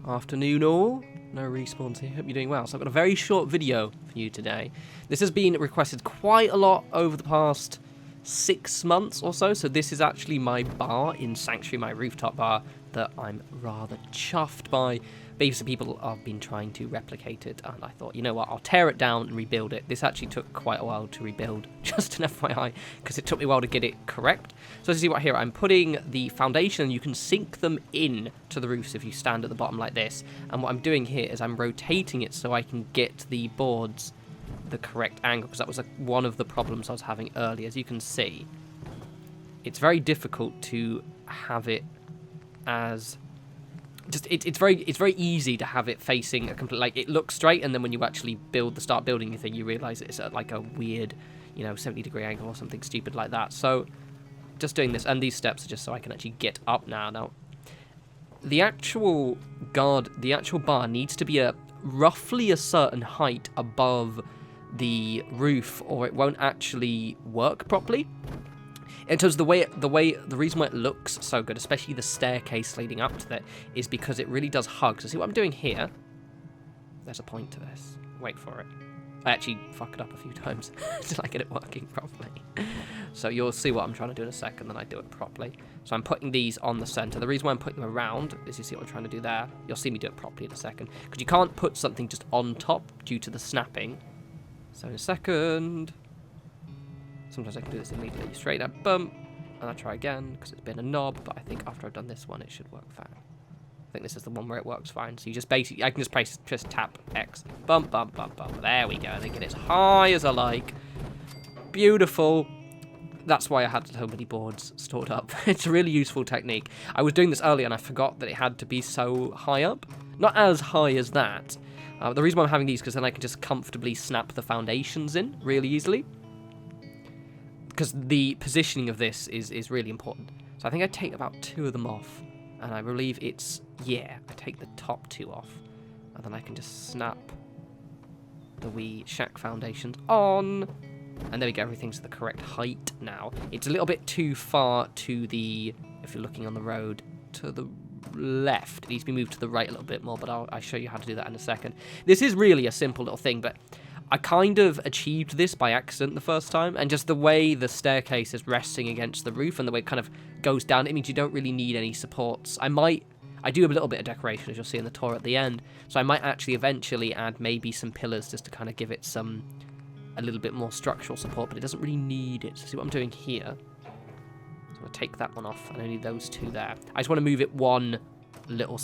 Afternoon all. No respawns here. Hope you're doing well. So I've got a very short video for you today. This has been requested quite a lot over the past 6 months or so. So this is actually my bar in Sanctuary, my rooftop bar that I'm rather chuffed by. Basically, people have been trying to replicate it, and I thought, you know what, I'll tear it down and rebuild it. This actually took quite a while to rebuild, just an FYI, because it took me a while to get it correct. So as you see right here, I'm putting the foundation, you can sink them in to the roofs if you stand at the bottom like this. And what I'm doing here is I'm rotating it so I can get the boards the correct angle, because that was one of the problems I was having earlier. As you can see, it's very difficult to have it as... It's very easy to have it facing a complete, like, it looks straight, and then when you actually start building your thing, you realize it's at like a weird, 70-degree angle or something stupid like that. So just doing this, and these steps are just so I can actually get up now. The actual bar needs to be roughly a certain height above the roof, or it won't actually work properly. In terms of the reason why it looks so good, especially the staircase leading up to it, is because it really does hug. So see what I'm doing here? There's a point to this. Wait for it. I actually fuck it up a few times until I get it working properly. So you'll see what I'm trying to do in a second, then I do it properly. So I'm putting these on the center. The reason why I'm putting them around is, you see what I'm trying to do there? You'll see me do it properly in a second. Because you can't put something just on top due to the snapping. So in a second... Sometimes I can do this immediately. Straight up, bump, and I try again because it's been a knob, but I think after I've done this one, it should work fine. I think this is the one where it works fine. So you just basically, I can just tap X, bump, bump, bump, bump. There we go. And then get it as high as I like. Beautiful. That's why I had so many boards stored up. It's a really useful technique. I was doing this earlier and I forgot that it had to be so high up. Not as high as that. The reason why I'm having these is because then I can just comfortably snap the foundations in really easily. Because the positioning of this is really important. So I think I take about 2 of them off. And I believe it's... Yeah, I take the top 2 off. And then I can just snap the wee shack foundations on. And there we go, everything's the correct height now. It's a little bit too far to the... If you're looking on the road, to the left. It needs to be moved to the right a little bit more, but I'll show you how to do that in a second. This is really a simple little thing, but... I kind of achieved this by accident the first time, and just the way the staircase is resting against the roof and the way it kind of goes down, it means you don't really need any supports. I do have a little bit of decoration, as you'll see in the tour at the end, so I might actually eventually add maybe some pillars just to kind of give it a little bit more structural support, but it doesn't really need it. So see what I'm doing here? So I'm going to take that one off, and only those 2 there. I just want to move it one little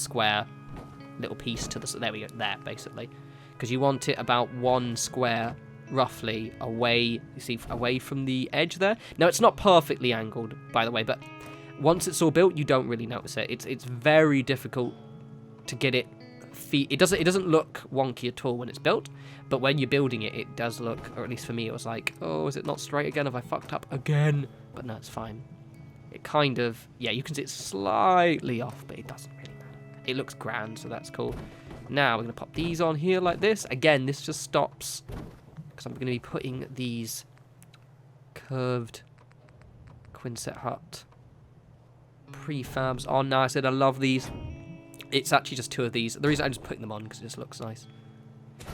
piece to the... There we go, there, basically. Because you want it about 1 square, roughly, away, you see, away from the edge there. Now, it's not perfectly angled, by the way, but once it's all built, you don't really notice it. It's very difficult to get it... It doesn't look wonky at all when it's built, but when you're building it, it does look, or at least for me, it was like, oh, is it not straight again? Have I fucked up again? But no, it's fine. It kind of... Yeah, you can see it's slightly off, but it doesn't really matter. It looks grand, so that's cool. Now, we're going to pop these on here like this. Again, this just stops because I'm going to be putting these curved Quinset Hut prefabs on. Now, I said I love these. It's actually just 2 of these. The reason I'm just putting them on because it just looks nice.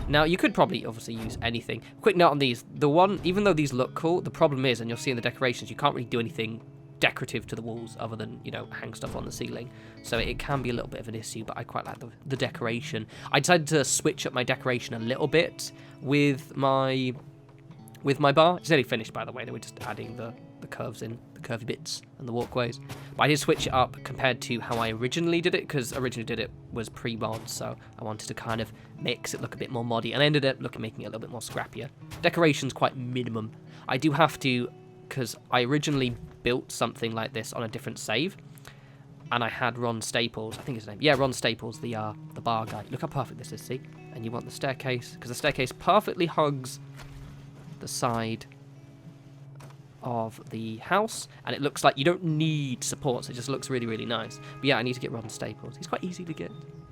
Now, you could probably obviously use anything. Quick note on these. Even though these look cool, the problem is, and you'll see in the decorations, you can't really do anything decorative to the walls other than, hang stuff on the ceiling. So it can be a little bit of an issue, but I quite like the decoration. I decided to switch up my decoration a little bit with my bar. It's nearly finished, by the way. We're just adding the curves in, the curvy bits and the walkways. But I did switch it up compared to how I originally did it, because originally did it was pre-mod, so I wanted to kind of mix it look a bit more moddy, and I ended up making it a little bit more scrappier. Decoration's quite minimum. I do have to, because I originally built something like this on a different save, and I had Ron Staples, I think his name, yeah, Ron Staples, the bar guy. Look how perfect this is, see? And you want the staircase, because the staircase perfectly hugs the side of the house, and it looks like you don't need supports, it just looks really, really nice. But yeah, I need to get Ron Staples. He's quite easy to get,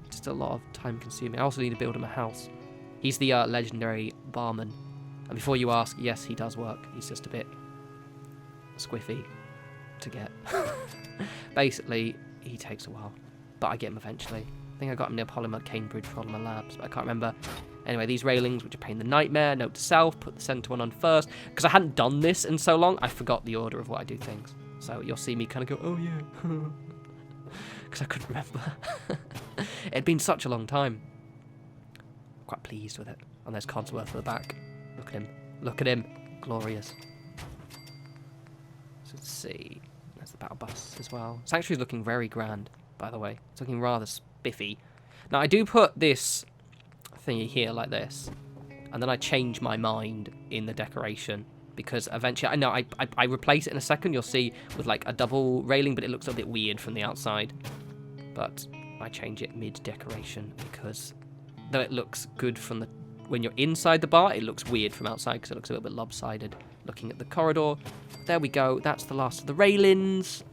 just a lot of time consuming. I also need to build him a house. He's the legendary barman, and before you ask, yes, he does work. He's just a bit squiffy to get. Basically, he takes a while, but I get him eventually. think I got them near Polymer Cambridge Polymer Labs, but I can't remember. Anyway, these railings, which are pain in the nightmare. Note to self, put the center one on first. Because I hadn't done this in so long, I forgot the order of what I do things. So you'll see me kind of go, oh yeah. Because I couldn't remember. It had been such a long time. Quite pleased with it. And there's Codsworth at the back. Look at him. Look at him. Glorious. So let's see. There's the battle bus as well. Sanctuary's looking very grand, by the way. It's looking rather spiffy. Now, I do put this thingy here like this, and then I change my mind in the decoration, because eventually, I know I replace it in a second, you'll see, with like a double railing, but it looks a bit weird from the outside. But I change it mid-decoration, because though it looks good from the when you're inside the bar, it looks weird from outside, because it looks a little bit lopsided looking at the corridor. There we go, that's the last of the railings.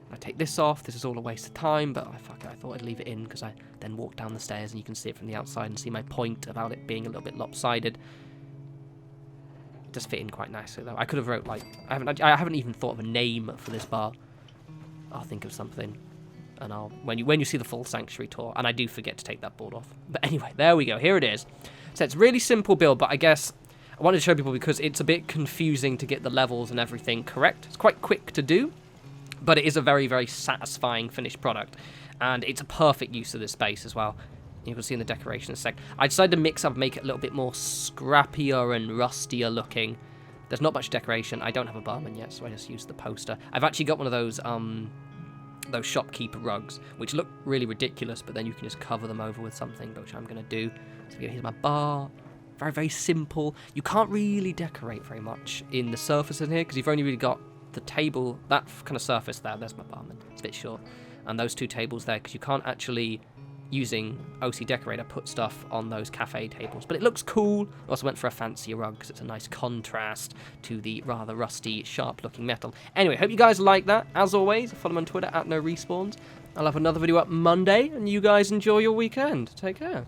I take this off. This is all a waste of time, but I thought I'd leave it in because I then walk down the stairs and you can see it from the outside and see my point about it being a little bit lopsided. It does fit in quite nicely though. I could have wrote like I haven't even thought of a name for this bar. I'll think of something, and I'll when you see the full Sanctuary tour, and I do forget to take that board off. But anyway, there we go. Here it is. So it's a really simple build, but I guess I wanted to show people because it's a bit confusing to get the levels and everything correct. It's quite quick to do, but it is a very, very satisfying finished product. And it's a perfect use of this space as well. You can see in the decoration in a sec. I decided to mix up and make it a little bit more scrappier and rustier looking. There's not much decoration. I don't have a barman yet, so I just used the poster. I've actually got one of those shopkeeper rugs, which look really ridiculous, but then you can just cover them over with something, which I'm going to do. So here's my bar. Very, very simple. You can't really decorate very much in the surface in here, because you've only really got the table, that kind of surface there. There's my barman. It's a bit short. And those two tables there, because you can't actually, using OC Decorator, put stuff on those cafe tables. But it looks cool. I also went for a fancier rug, because it's a nice contrast to the rather rusty, sharp-looking metal. Anyway, hope you guys like that. As always, follow me on Twitter, @norespawns. I'll have another video up Monday, and you guys enjoy your weekend. Take care.